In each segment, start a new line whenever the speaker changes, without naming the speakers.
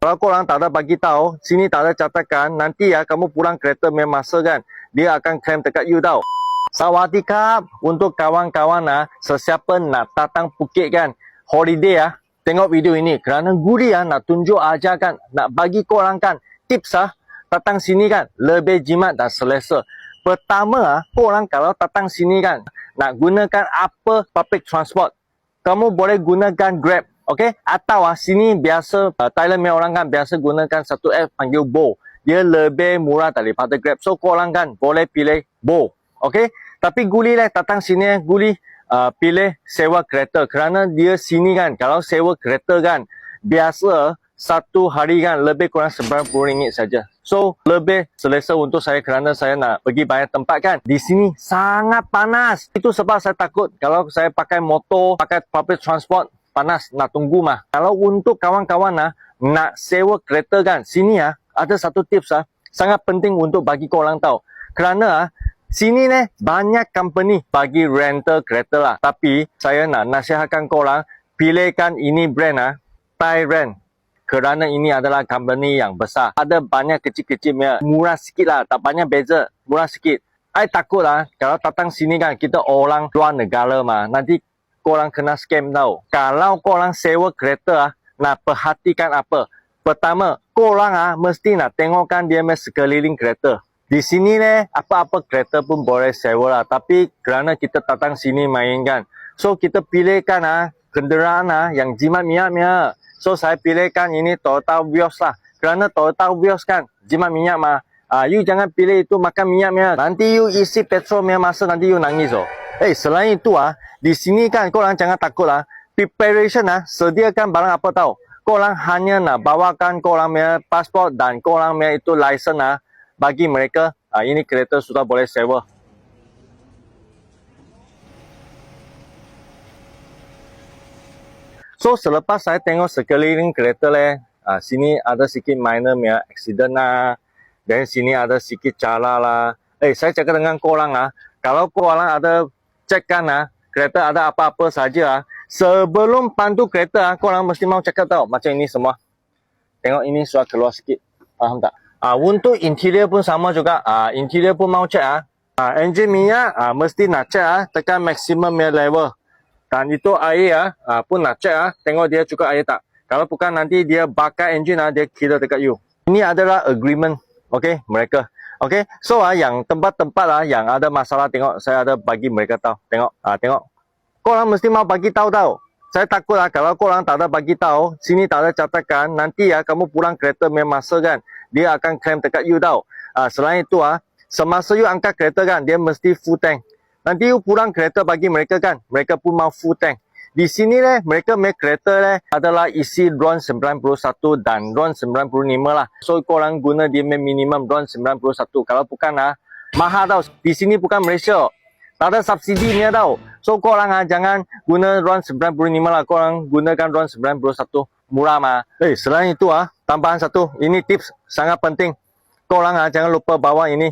Kalau korang tak ada bagi tahu, sini tak ada catakan, nanti ya kamu pulang kereta main masa kan, dia akan claim dekat you tau. Sawadikap untuk kawan-kawan sesiapa nak datang Phuket kan, holiday tengok video ini kerana Guri nak tunjuk ajarkan, nak bagi korang kan tips datang sini kan lebih jimat dan selesa. Pertama korang kalau datang sini kan nak gunakan apa public transport, kamu boleh gunakan Grab. Okey, atau sini biasa Thailand punya orang kan biasa gunakan satu app panggil Bo. Dia lebih murah daripada Grab. So korang kan boleh pilih Bo. Okey, tapi Guli datang sini Guli pilih sewa kereta kerana dia sini kan kalau sewa kereta kan biasa satu hari kan lebih kurang RM90 saja. So lebih selesa untuk saya kerana saya nak pergi banyak tempat kan. Di sini sangat panas. Itu sebab saya takut kalau saya pakai motor, pakai public transport panas nak tunggu mah. Kalau untuk kawan-kawan nak sewa kereta kan, sini ada satu tips sangat penting untuk bagi korang tahu. Kerana sini banyak company bagi rental kereta lah. Tapi saya nak nasihatkan korang pilihkan ini brand Thai Rent. Kerana ini adalah company yang besar. Ada banyak kecil-kecil murah sikit lah, tak banyak beza, murah sikit. I takut kalau datang sini kan kita orang luar negara mah, nanti korang kena scam tau. Kalau korang sewa kereta nak perhatikan apa? Pertama, korang mesti nak tengokkan dia sekeliling kereta. Di sini apa-apa kereta pun boleh sewa lah. Tapi kerana kita datang sini main kan, so kita pilihkan kenderaan yang jimat minyak. So saya pilihkan ini Toyota Vios lah. Kerana Toyota Vios kan jimat minyak mah. You jangan pilih itu makan minyak. Nanti you isi petrol masa nanti you nangis selain itu di sini kan korang jangan takut preparation sediakan barang apa tahu. Korang hanya nak bawakan korang punya pasport dan korang punya itu license bagi mereka. Ini kereta sudah boleh sewa. So selepas saya tengok sekeliling kereta sini ada sikit minor punya accident dan sini ada sikit cara lah. Saya cakap dengan korang kalau korang ada cekkan kereta ada apa-apa saja sebelum pandu kereta korang mesti mau cakap tau. Macam ini semua. Tengok ini sudah keluar sikit. Faham tak? Untuk interior pun sama juga. Interior pun mau cek engine minyak mesti nak cek tekan maximum level. Dan itu air pun nak cek tengok dia cukup air tak. Kalau bukan nanti dia bakar engine dia kira dekat you. Ini adalah agreement. Okey, mereka. Okey, so yang tempat-tempat yang ada masalah tengok saya ada bagi mereka tahu. Tengok. Korang mesti mau bagi tahu tau. Saya takut kalau korang tak ada bagi tahu, sini tak ada catakan, nanti kamu pulang kereta main masa kan, dia akan claim dekat you tau. Selain itu semasa you angkat kereta kan, dia mesti full tank. Nanti you pulang kereta bagi mereka kan, mereka pun mau full tank. Di sini mereka main kereta adalah isi RON 91 dan RON 95 lah. So korang guna dia minimum RON 91. Kalau bukan mahal tau. Di sini bukan Malaysia. Tak ada subsidi ni tau. So korang jangan guna RON 95 lah. Korang gunakan RON 91. Murah mah. Selain itu tambahan satu. Ini tips sangat penting. Korang jangan lupa bawa ini.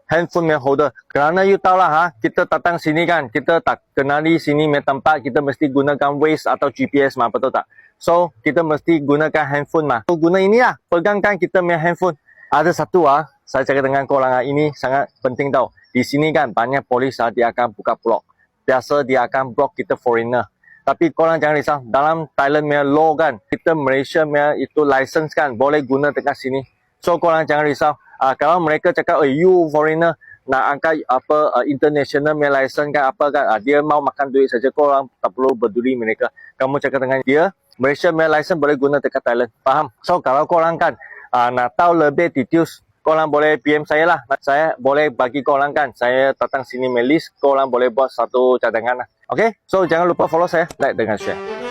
Handphone holder. Kerana you tahu lah kita datang sini kan, kita tak kenali sini tempat, kita mesti gunakan Waze atau GPS betul tak? So kita mesti gunakan handphone So guna ini pegangkan kita punya handphone. Ada satu saya cakap dengan korang ini sangat penting tau. Di sini kan banyak polis dia akan buka blok. Biasa dia akan blok kita foreigner. Tapi korang jangan risau, dalam Thailand punya law kan, kita Malaysia punya itu license kan boleh guna dekat sini. So korang jangan risau. Kalau mereka cakap you foreigner nak angkat international license kan apa kan dia mau makan duit saja, korang tak perlu peduli mereka. Kamu cakap dengan dia Malaysia license boleh guna dekat Thailand. Faham? So kalau korang kan nak tahu lebih details, korang boleh PM saya lah. Saya boleh bagi korang kan, saya datang sini list, korang boleh buat satu cadangan lah. Okay? So jangan lupa follow saya, like dengan share.